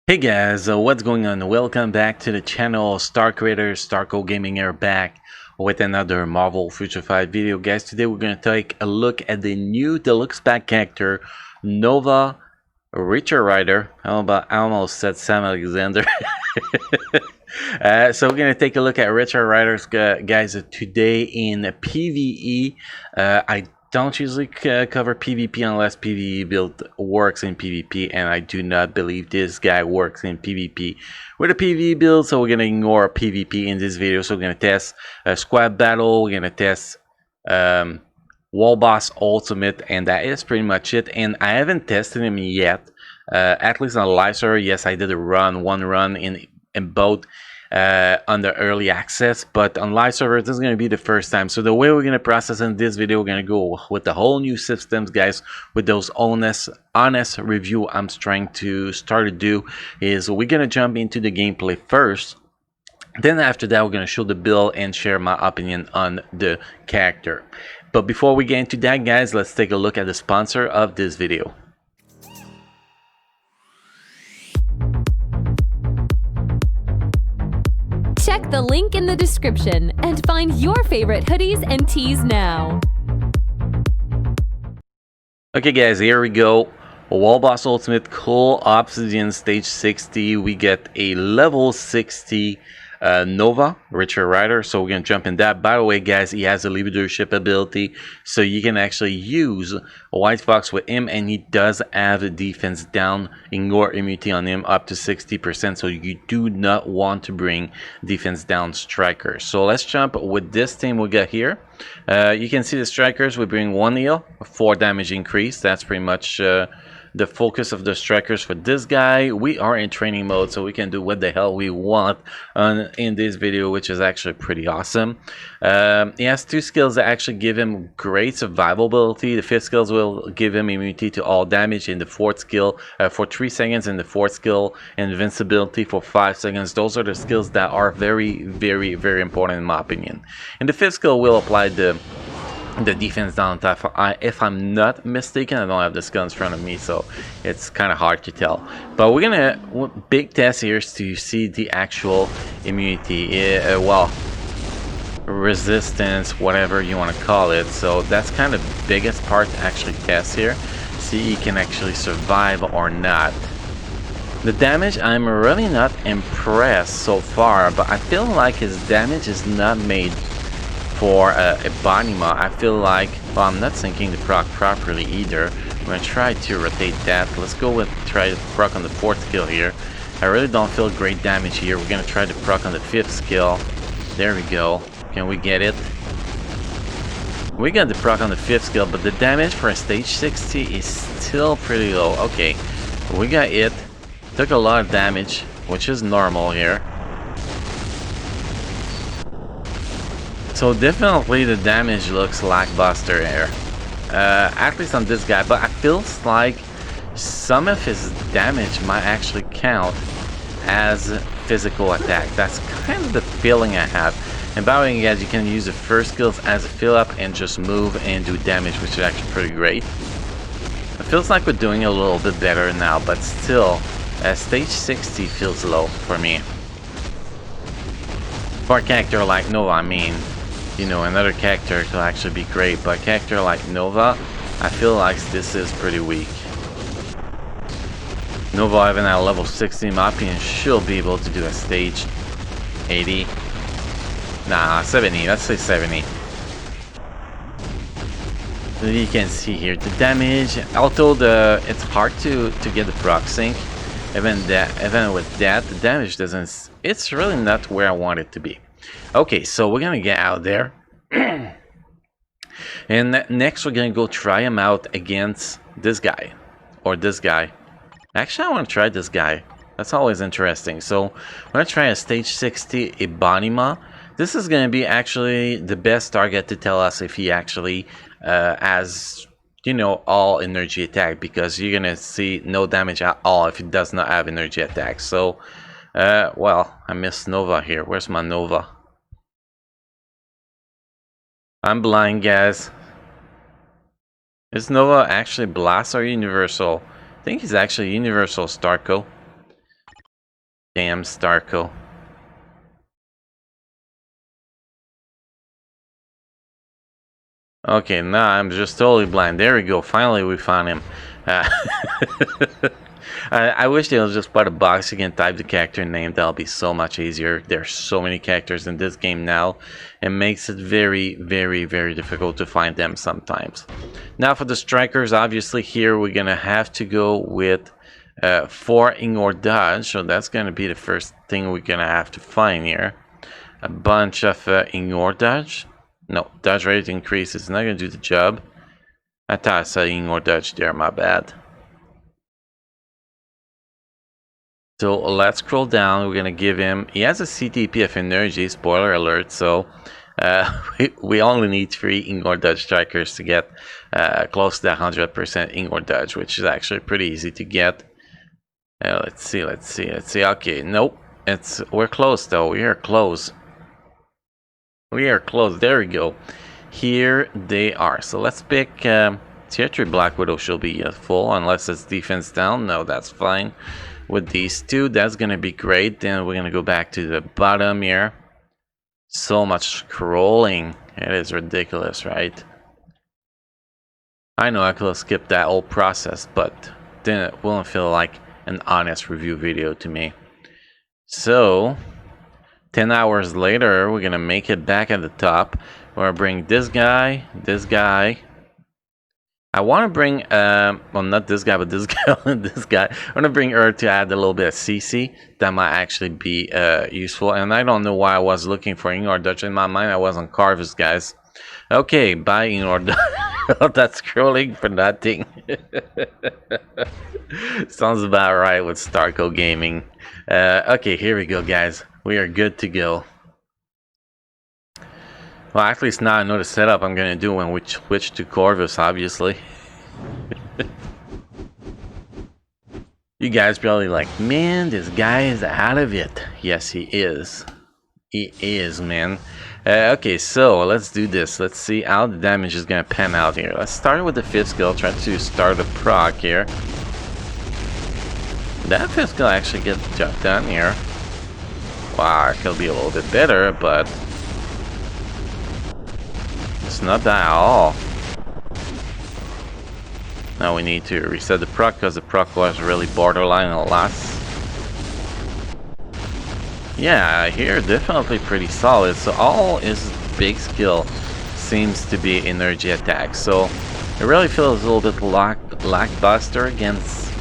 Hey guys, what's going on? Welcome back to the channel. Star Creators, Starco Gaming are back with another Marvel Future Fight video. Guys, today we're going to take a look at the new deluxe pack character, Nova Richer Rider. I almost said Sam Alexander. So we're going to take a look at Richer Riders, guys, today in PvE. I don't usually cover PvP unless PvE build works in PvP, and I do not believe this guy works in PvP with a PvE build, so we're going to ignore PvP in this video. So we're going to test a squad battle, we're going to test Wall Boss Ultimate, and that is pretty much it. And I haven't tested him yet, at least on live server. Yes, I did one run in both on the early access, but on live server this is going to be the first time. So the way we're going to process in this video, we're going to go with the whole new systems, guys, with those honest review I'm trying to start to do. Is we're going to jump into the gameplay first, then after that we're going to show the build and share my opinion on the character. But before we get into that, guys, let's take a look at the sponsor of this video. Check the link in the description and find your favorite hoodies and tees now. Okay guys, here we go. Wall Boss Ultimate, Cool Obsidian Stage 60. We get a level 60 Nova Richer Rider, so we're gonna jump in that. By the way, guys, he has a leadership ability, so you can actually use White Fox with him, and he does have a defense down, ignore immunity on him up to 60%, so you do not want to bring defense down strikers. So let's jump with this team we got here. You can see the strikers, we bring 1 heal, 4 damage increase. That's pretty much the focus of the strikers for this guy. We are in training mode, so we can do what the hell we want in this video, which is actually pretty awesome. He has 2 skills that actually give him great survivability. The 5th skills will give him immunity to all damage in the 4th skill for 3 seconds, in the 4th skill invincibility for 5 seconds. Those are the skills that are very important in my opinion. And the 5th skill will apply the defense down tap. If I'm not mistaken, I don't have the skill in front of me, so it's kind of hard to tell. But we're gonna big test here is to see the actual immunity, well, resistance, whatever you want to call it. So that's kind of the biggest part to actually test here. See he can actually survive or not. The damage, I'm really not impressed so far, but I feel like his damage is not made for a Bonima. I feel like, well, I'm not syncing the proc properly either. I'm gonna try to rotate that. Let's go with try to proc on the 4th skill here. I really don't feel great damage here. We're gonna try to proc on the 5th skill. There we go. Can we get it? We got the proc on the 5th skill, but the damage for a stage 60 is still pretty low. Okay, we got it. Took a lot of damage, which is normal here. So definitely the damage looks lackluster here, at least on this guy, but I feels like some of his damage might actually count as physical attack. That's kind of the feeling I have. And by the way, guys, you can use the 1st skills as a fill up and just move and do damage, which is actually pretty great. It feels like we're doing a little bit better now, but still, stage 60 feels low for me. For a character like Nova, I mean, you know, another character could actually be great, but a character like Nova, I feel like this is pretty weak. Nova, even at level 60, in my opinion, should be able to do a stage 80. Nah, 70, let's say 70. So you can see here the damage, although it's hard to get the proc sync, even with that, the damage doesn't, it's really not where I want it to be. Okay, so we're gonna get out there. And next we're gonna go try him out against this guy. Or this guy. Actually, I want to try this guy. That's always interesting. So I'm gonna try a stage 60 Ibanima. This is gonna be actually the best target to tell us if he actually has, you know, all energy attack, because you're gonna see no damage at all if he does not have energy attack. So well, I missed Nova here. Where's my Nova? I'm blind, guys. Is Nova actually Blast or Universal? I think he's actually Universal Starco. Damn, Starco. Okay, now I'm just totally blind. There we go. Finally, we found him. I wish they would just put a box you can type the character name. That'll be so much easier. There's so many characters in this game now. It makes it very, very, very difficult to find them sometimes. Now for the strikers, obviously here we're gonna have to go with 4 ignore dodge. So that's gonna be the first thing we're gonna have to find here. A bunch of ignore dodge. No, dodge rate increase is not gonna do the job. I thought I said ignore dodge there, my bad. So let's scroll down. We're gonna give him. He has a CTP of energy. Spoiler alert. So we only need 3 ignore dodge strikers to get close to 100% ignore dodge, which is actually pretty easy to get. Let's see. Okay, nope. We're close though. We are close. We are close. There we go. Here they are. So let's pick tier 3 Black Widow. She'll be full unless it's defense down. No, that's fine. With these two, that's gonna be great. Then we're gonna go back to the bottom here. So much scrolling. It is ridiculous, right? I know I could have skipped that whole process, but then it won't feel like an honest review video to me. So 10 hours later, we're gonna make it back at the top. We're gonna bring this guy. I want to bring, well, not this guy, but this guy, this guy. I want to bring her to add a little bit of CC. That might actually be useful. And I don't know why I was looking for ignore dodge. In my mind, I was on Carvis, guys. Okay, bye, ignore dodge. That's scrolling for nothing. Sounds about right with Starco Gaming. Okay, here we go, guys. We are good to go. Well, actually, it's now I know the setup I'm going to do when we switch to Corvus, obviously. You guys probably like, man, this guy is out of it. Yes, he is. He is, man. Okay, so let's do this. Let's see how the damage is going to pan out here. Let's start with the 5th skill. Try to start a proc here. That 5th skill actually gets the job done here. Wow, it could be a little bit better, but it's not that at all. Now we need to reset the proc because the proc was really borderline a loss. Yeah, here definitely pretty solid. So all his big skill seems to be energy attack. So it really feels a little bit lackluster against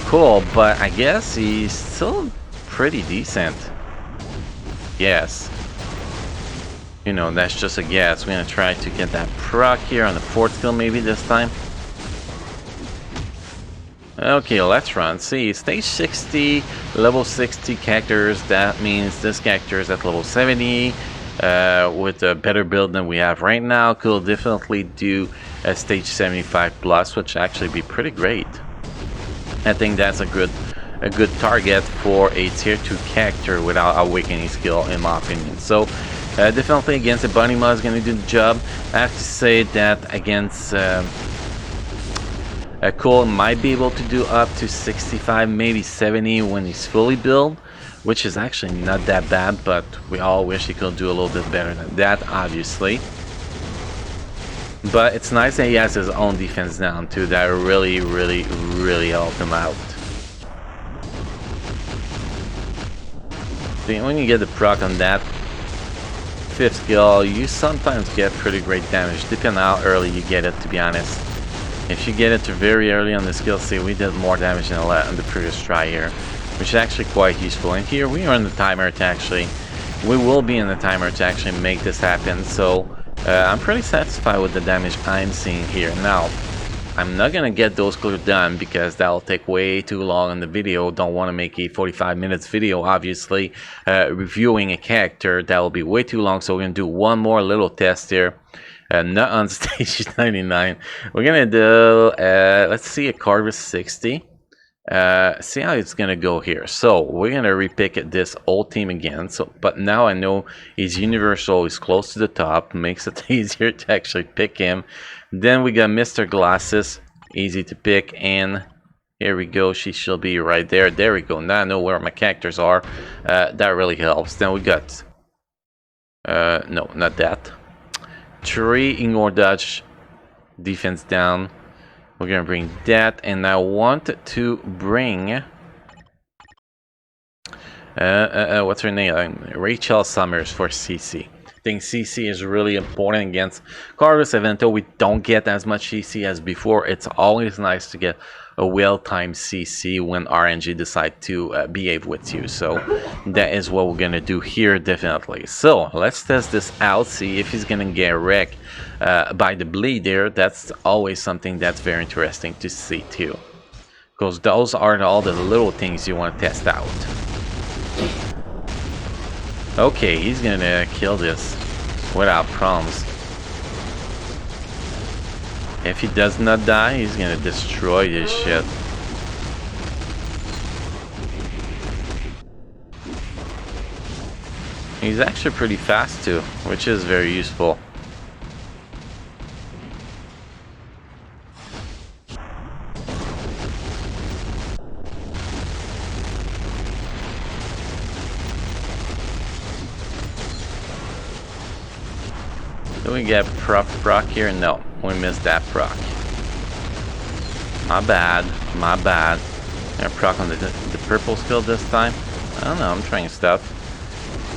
Cole, but I guess he's still pretty decent. Yes. You know, that's just a guess. We're gonna try to get that proc here on the 4th skill maybe this time. Okay, let's run. See, stage 60, level 60 characters. That means this character is at level 70. With a better build than we have right now, could definitely do a stage 75 plus, which actually be pretty great. I think that's a good target for a tier 2 character without awakening skill, in my opinion. So definitely against a bunny mod is going to do the job. I have to say that against Cole might be able to do up to 65, maybe 70 when he's fully built, which is actually not that bad, but we all wish he could do a little bit better than that, obviously. But it's nice that he has his own defense down too. That really helped him out. When you get the proc on that 5th skill, you sometimes get pretty great damage, depending on how early you get it, to be honest. If you get it very early on the skill, see, we did more damage than on the previous try here, which is actually quite useful. And here we are in the timer to actually, we will be in the timer to actually make this happen. So I'm pretty satisfied with the damage I'm seeing here. Now, I'm not gonna get those clear done because that'll take way too long in the video. Don't want to make a 45 minutes video, obviously, reviewing a character. That will be way too long. So we're gonna do one more little test here. Not on stage 99. We're gonna do, let's see, a Corvus 60. See how it's gonna go here. So we're gonna repick this old team again. So, but now I know he's universal. He's close to the top. Makes it easier to actually pick him. Then we got Mr. Glasses, easy to pick, and Here we go. She should be right there. There we go. Now I know where my characters are. That really helps. Then we got... no, not that. 3 ignore dodge. Defense down. We're going to bring that. And I want to bring... what's her name? Rachel Summers for CC. I think CC is really important against Corvus, even though we don't get as much CC as before. It's always nice to get a well-timed CC when RNG decide to behave with you. So that is what we're gonna do here, definitely. So let's test this out, see if he's gonna get wrecked by the bleed there. That's always something that's very interesting to see too, because those are all the little things you want to test out. Okay, he's gonna kill this without problems. If he does not die, he's gonna destroy this shit. He's actually pretty fast too, which is very useful. Do we get proc here? No, we missed that proc. My bad, my bad. I proc on the purple skill this time. I don't know, I'm trying stuff.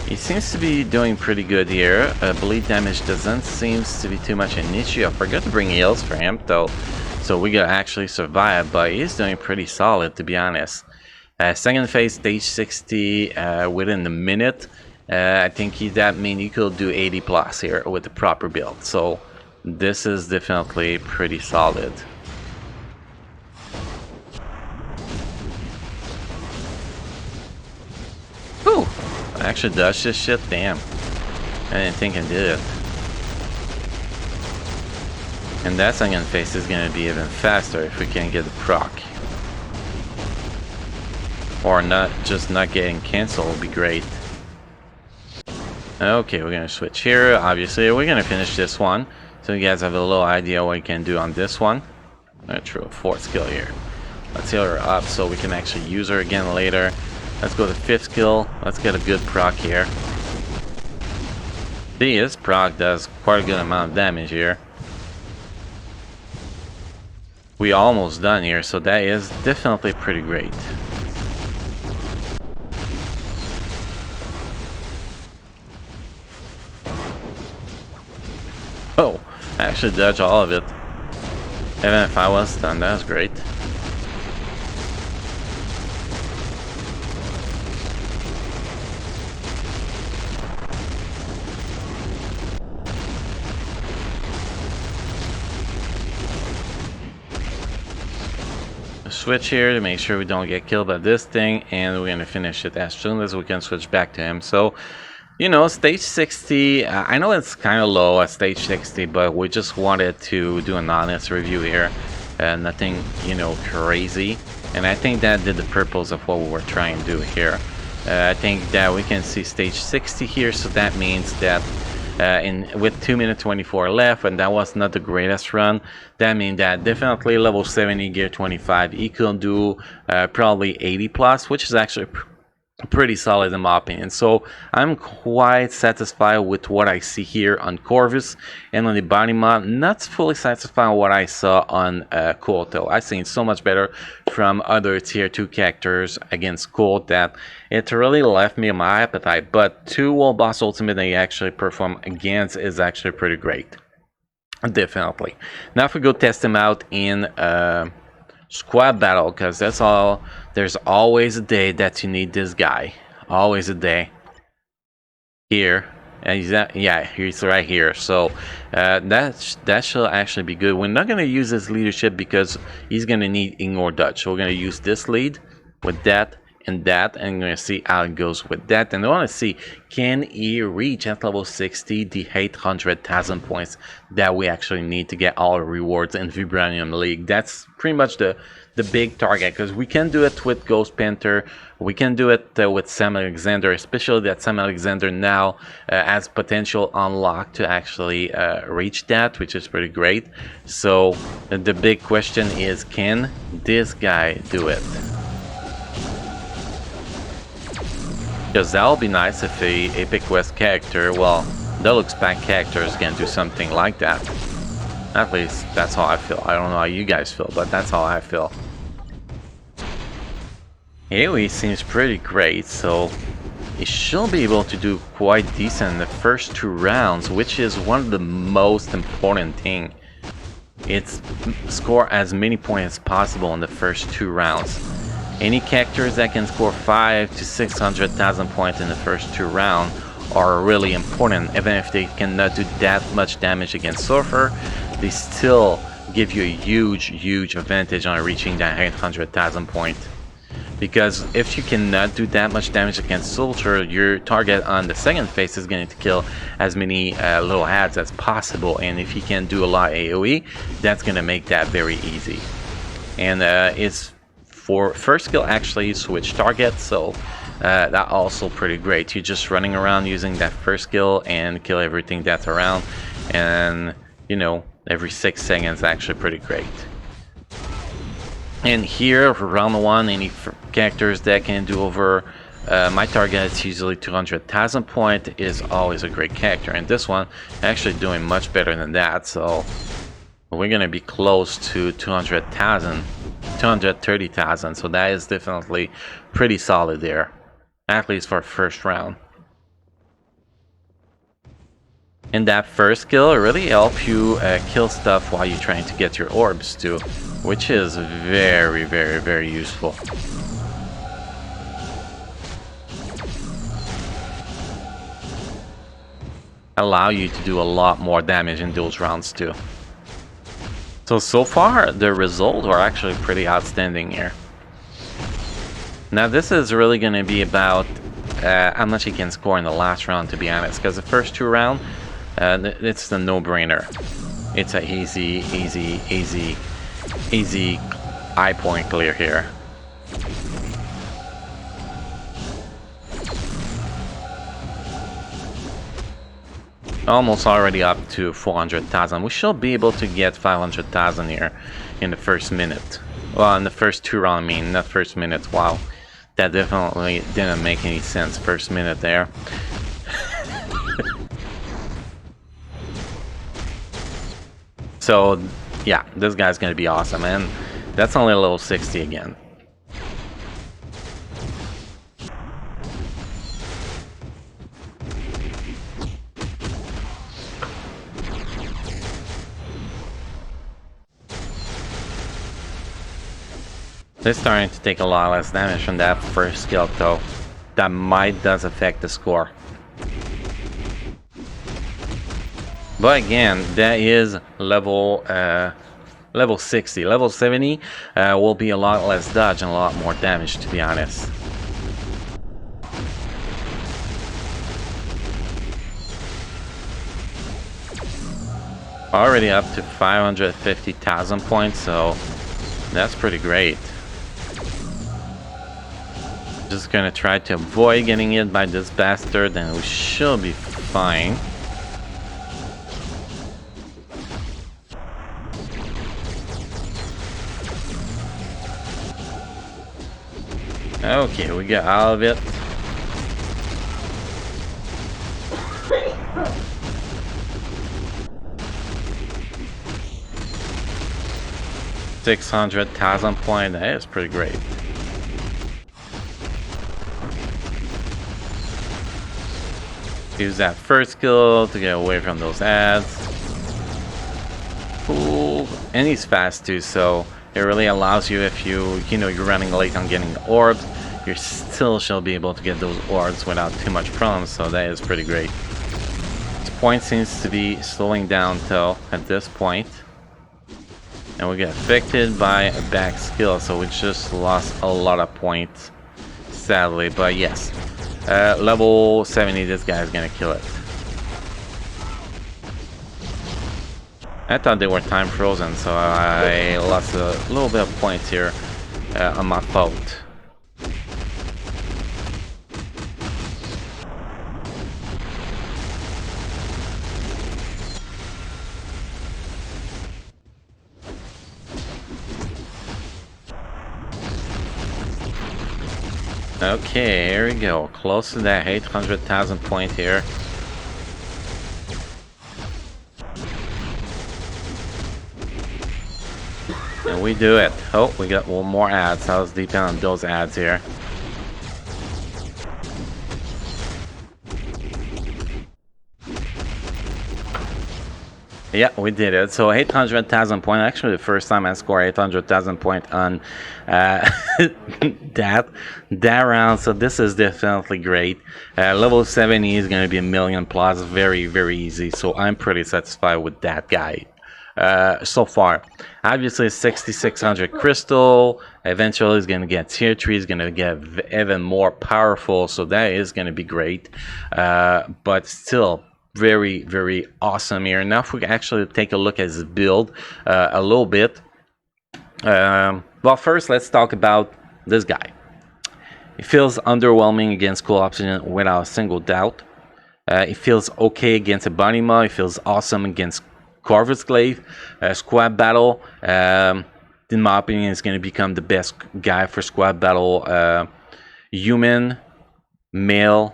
He seems to be doing pretty good here. Bleed damage doesn't seem to be too much an issue. I forgot to bring heals for him though, so we gotta actually survive, but he's doing pretty solid, to be honest. Second phase, stage 60 within the minute. I think that means you could do 80 plus here with the proper build. So this is definitely pretty solid. Whew! I actually dodged this shit? Damn. I didn't think I did it. And that second phase is gonna be even faster if we can get the proc. Or not, just not getting cancelled would be great. Okay, we're gonna switch here. Obviously, we're gonna finish this one, so you guys have a little idea what you can do on this one. Let's throw a 4th skill here. Let's heal her up so we can actually use her again later. Let's go to 5th skill. Let's get a good proc here. See, this proc does quite a good amount of damage here. We almost done here, so that is definitely pretty great. Oh, I actually dodged all of it. Even if I was stunned, that was great. Switch here to make sure we don't get killed by this thing, and we're gonna finish it as soon as we can switch back to him. So, you know, stage 60, I know it's kind of low at stage 60, but we just wanted to do an honest review here. Nothing, you know, crazy. And I think that did the purpose of what we were trying to do here. I think that we can see stage 60 here, so that means that with 2 minutes 24 left, and that was not the greatest run, that means that definitely level 70 gear 25, he could do probably 80 plus, which is actually pretty solid in my opinion. So I'm quite satisfied with what I see here on Corvus and on the body mod. Not fully satisfied with what I saw on Colt though. I've seen so much better from other tier 2 characters against Colt that it really left me my appetite. But 2 World Boss Ultimate they actually perform against is actually pretty great. Definitely. Now if we go test him out in squad battle, because that's all. There's always a day that you need this guy. Always a day. Here, and he's right here. So that should actually be good. We're not gonna use his leadership because he's gonna need ignore dodge. So we're gonna use this lead with that and that, and we're gonna see how it goes with that. And I want to see, can he reach at level 60 the 800,000 points that we actually need to get all the rewards in Vibranium League. That's pretty much the the big target, because we can do it with Ghost Panther, we can do it with Sam Alexander, especially that Sam Alexander now has potential unlocked to actually reach that, which is pretty great. So the big question is, can this guy do it? Because that'll be nice if a Epic West character, well, Deluxe Pack character is gonna do something like that. At least that's how I feel. I don't know how you guys feel, but that's how I feel. AoE seems pretty great, so he should be able to do quite decent in the first 2 rounds, which is one of the most important thing. It's score as many points as possible in the first 2 rounds. Any characters that can score 500,000 to 600,000 points in the first 2 rounds are really important. Even if they cannot do that much damage against Surfer, they still give you a huge advantage on reaching that 800,000 point. Because if you cannot do that much damage against Soldier, your target on the second phase is going to kill as many little ads as possible, and if you can do a lot of AoE, that's going to make that very easy. And it's for first skill actually switch target, so that also pretty great. You're just running around using that first skill and kill everything that's around, and you know, every 6 seconds actually pretty great. And here for round 1, any characters that can do over my target is usually 200,000 point is always a great character, and this one actually doing much better than that, so we're gonna be close to 200,000, 230,000, so that is definitely pretty solid there, at least for first round. And that first skill really helps you kill stuff while you're trying to get your orbs too, which is very useful. Allow you to do a lot more damage in those rounds too. So far the results are actually pretty outstanding here. Now this is really going to be about how much he can score in the last round, to be honest, because the first 2 rounds it's the no-brainer. It's a easy high point clear here. Almost already up to 400,000. We should be able to get 500,000 here in the first minute. Well, in the first 2 rounds, I mean, not first minute. Wow, that definitely didn't make any sense. First minute there. So yeah, this guy's gonna be awesome, and that's only a level 60 again. They're starting to take a lot less damage from that first skill though. That might does affect the score. But again, that is level 60. Level 70 will be a lot less dodge and a lot more damage, to be honest. Already up to 550,000 points, so that's pretty great. Just gonna try to avoid getting hit by this bastard, and we should be fine. Okay, we got out of it. $600,000 point, that is pretty great. Use that first skill to get away from those ads. Cool. And he's fast too, so it really allows you, if you're running late on getting the orbs, you still shall be able to get those orbs without too much problems, so that is pretty great. This point seems to be slowing down though at this point. And we get affected by a back skill, so we just lost a lot of points, sadly, but yes. Level 70, this guy is gonna kill it. I thought they were time frozen, so I lost a little bit of points here on my fault. Okay, here we go. Close to that 800,000 point here. And we do it. Oh, we got one more ads. I was depending on those ads here. Yeah, we did it. So 800,000 point. Actually, the first time I scored 800,000 point on that round. So this is definitely great. Level 70 is going to be a million plus. Very, very easy. So I'm pretty satisfied with that guy. So far, obviously 6600 crystal. Eventually is going to get tier 3, is going to get even more powerful, so that is going to be great, but still very, very awesome here. Now if we actually take a look at his build a little bit, well, first let's talk about this guy. He feels underwhelming against Cool Obsidian without a single doubt. He feels okay against a Bonima. He feels awesome against Corvus Glaive. Squad battle, in my opinion, is going to become the best guy for squad battle. Human, male,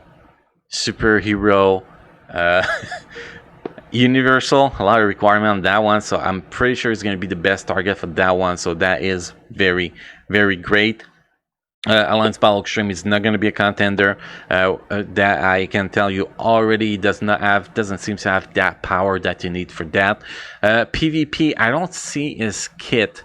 superhero, universal. A lot of requirement on that one, so I'm pretty sure it's going to be the best target for that one. So that is very, very great. Alliance Battle Extreme is not going to be a contender. That I can tell you already. Doesn't seem to have that power that you need for that. PvP, I don't see his kit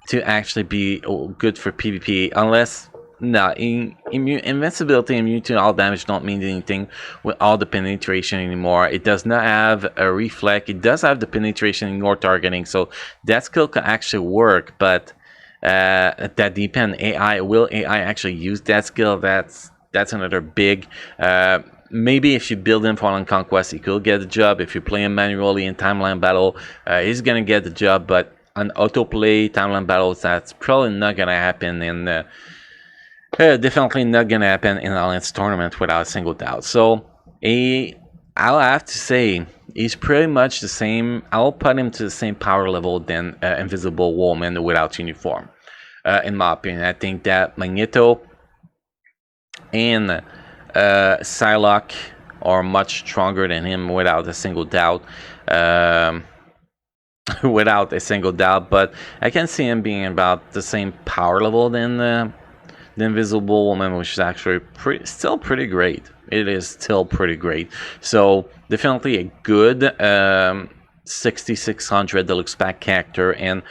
to actually be good for PvP unless invincibility and immune to all damage don't mean anything with all the penetration anymore. It does not have a reflect. It does have the penetration in your targeting, so that skill can actually work, but that depends. Will AI actually use that skill? That's another big. Maybe if you build him for Long Conquest, he could get the job. If you play him manually in timeline battle, he's gonna get the job. But on autoplay timeline battles, that's probably not gonna happen. In definitely not gonna happen in an Alliance tournament without a single doubt. So I'll have to say he's pretty much the same. I'll put him to the same power level than Invisible Woman without uniform. In my opinion, I think that Magneto and Psylocke are much stronger than him without a single doubt. Without a single doubt, but I can see him being about the same power level than the Invisible Woman, which is actually still pretty great. It is still pretty great. So definitely a good 6600 deluxe pack character, and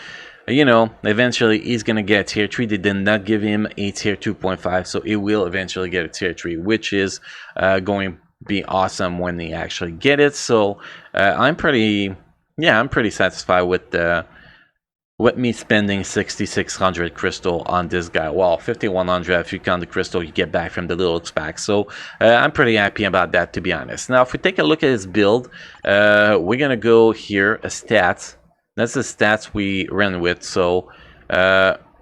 you know, eventually he's gonna get tier 3. They did not give him a tier 2.5, so he will eventually get a tier 3, which is going to be awesome when they actually get it. So I'm pretty satisfied with me spending 6600 crystal on this guy. Well, 5100 if you count the crystal you get back from the little pack. So I'm pretty happy about that, to be honest. Now if we take a look at his build, we're gonna go here, stats. That's the stats we ran with. So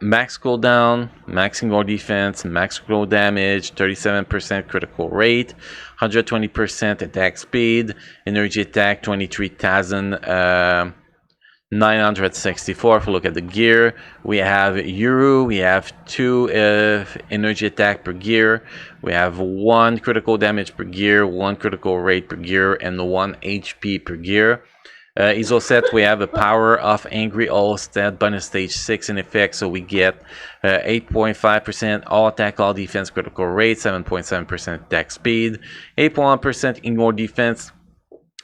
max cooldown, max indoor defense, max critical damage, 37% critical rate, 120% attack speed, energy attack 23,964. If we look at the gear, we have Yuru, we have 2 energy attack per gear, we have 1 critical damage per gear, 1 critical rate per gear, and 1 HP per gear. ISO set, we have a power of Angry All stat bonus stage 6 in effect, so we get 8.5% all attack, all defense critical rate, 7.7% attack speed, 8.1% indoor defense,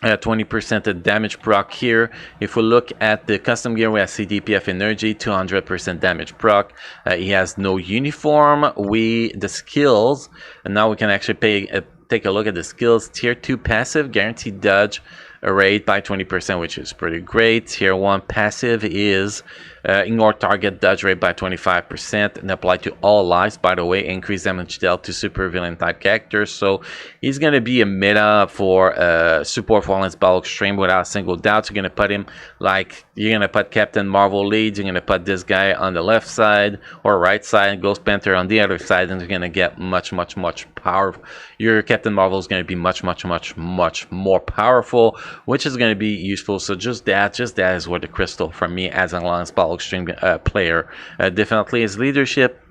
20% damage proc here. If we look at the custom gear, we have CDPF energy, 200% damage proc. He has no uniform. The skills, and now we can actually take a look at the skills. Tier 2 passive, guaranteed dodge rate by 20%, which is pretty great. Tier 1 passive is Ignore target dodge rate by 25% and apply to all lives. By the way, increase damage dealt to super villain type characters. So he's going to be a meta for support for Lance Battle Extreme without a single doubt. You're going to put him like you're going to put Captain Marvel lead. You're going to put this guy on the left side or right side, Ghost Panther on the other side, and you're going to get much powerful. Your Captain Marvel is going to be much more powerful, which is going to be useful. So just that is worth the crystal for me as an Lance Battle Extreme player. Definitely his leadership.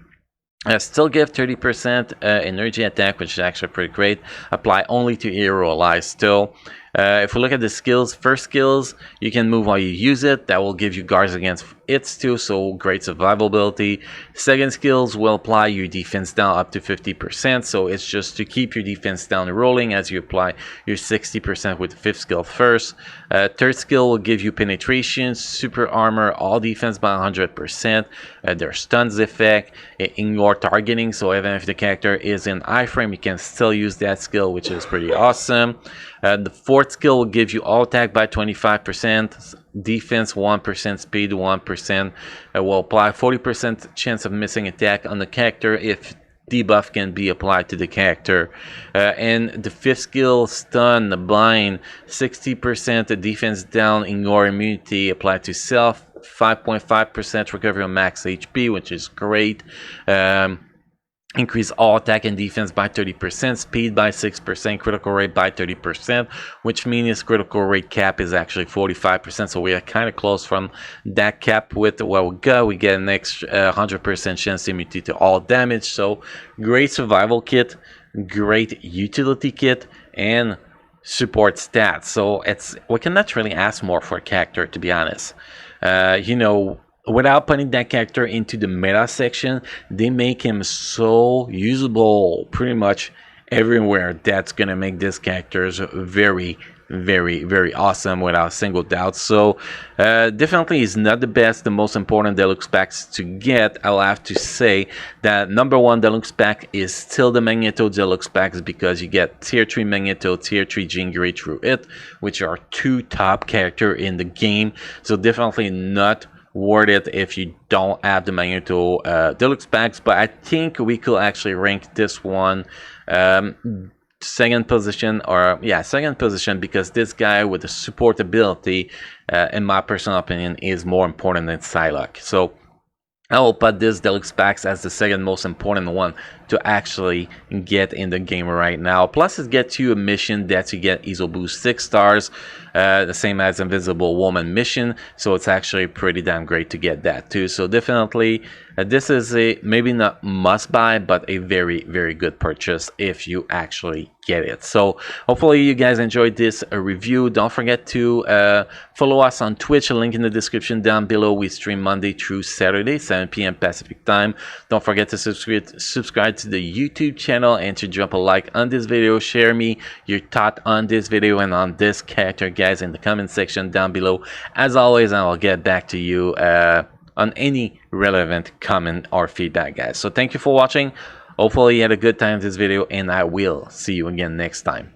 Still give 30% energy attack, which is actually pretty great. Apply only to hero allies still. If we look at the skills, first skills, you can move while you use it. That will give you guards against hits too, so great survivability. Second skills will apply your defense down up to 50%, so it's just to keep your defense down rolling as you apply your 60% with the fifth skill first. Third skill will give you penetration, super armor, all defense by 100%. There's stuns effect, ignore targeting, so even if the character is in iframe, you can still use that skill, which is pretty awesome. The fourth skill will give you all attack by 25%, defense 1%, speed 1%. Will apply 40% chance of missing attack on the character if debuff can be applied to the character. And the fifth skill, stun, blind, 60% defense down, ignore immunity, applied to self, 5.5% recovery on max HP, which is great. Increase all attack and defense by 30%, speed by 6%, critical rate by 30%, which means his critical rate cap is actually 45%. So we are kind of close from that cap with what we got. We get an extra 100% chance immunity to all damage. So great survival kit, great utility kit, and support stats. So we cannot really ask more for a character, to be honest. You know, without putting that character into the meta section, they make him so usable pretty much everywhere. That's gonna make this characters very awesome without a single doubt. So definitely is not the best, the most important deluxe packs to get. I'll have to say that number one deluxe pack is still the Magneto deluxe packs, because you get tier 3 Magneto, tier 3 Jean Grey through it, which are two top character in the game. So definitely not worth it if you don't have the Magneto deluxe packs. But I think we could actually rank this one second position, because this guy with the support ability, in my personal opinion, is more important than Psylocke. So I will put this deluxe packs as the second most important one to actually get in the game right now. Plus it gets you a mission that you get ESO boost 6 stars, the same as Invisible Woman mission, so it's actually pretty damn great to get that too. So definitely this is a maybe not must buy, but a very good purchase if you actually get it. So hopefully you guys enjoyed this review. Don't forget to follow us on Twitch, a link in the description down below. We stream Monday through Saturday, 7 p.m. Pacific time. Don't forget to subscribe to the YouTube channel and to drop a like on this video. Share me your thought on this video and on this character, guys, in the comment section down below. As always, I will get back to you on any relevant comment or feedback, guys. So thank you for watching. Hopefully you had a good time in this video, and I will see you again next time.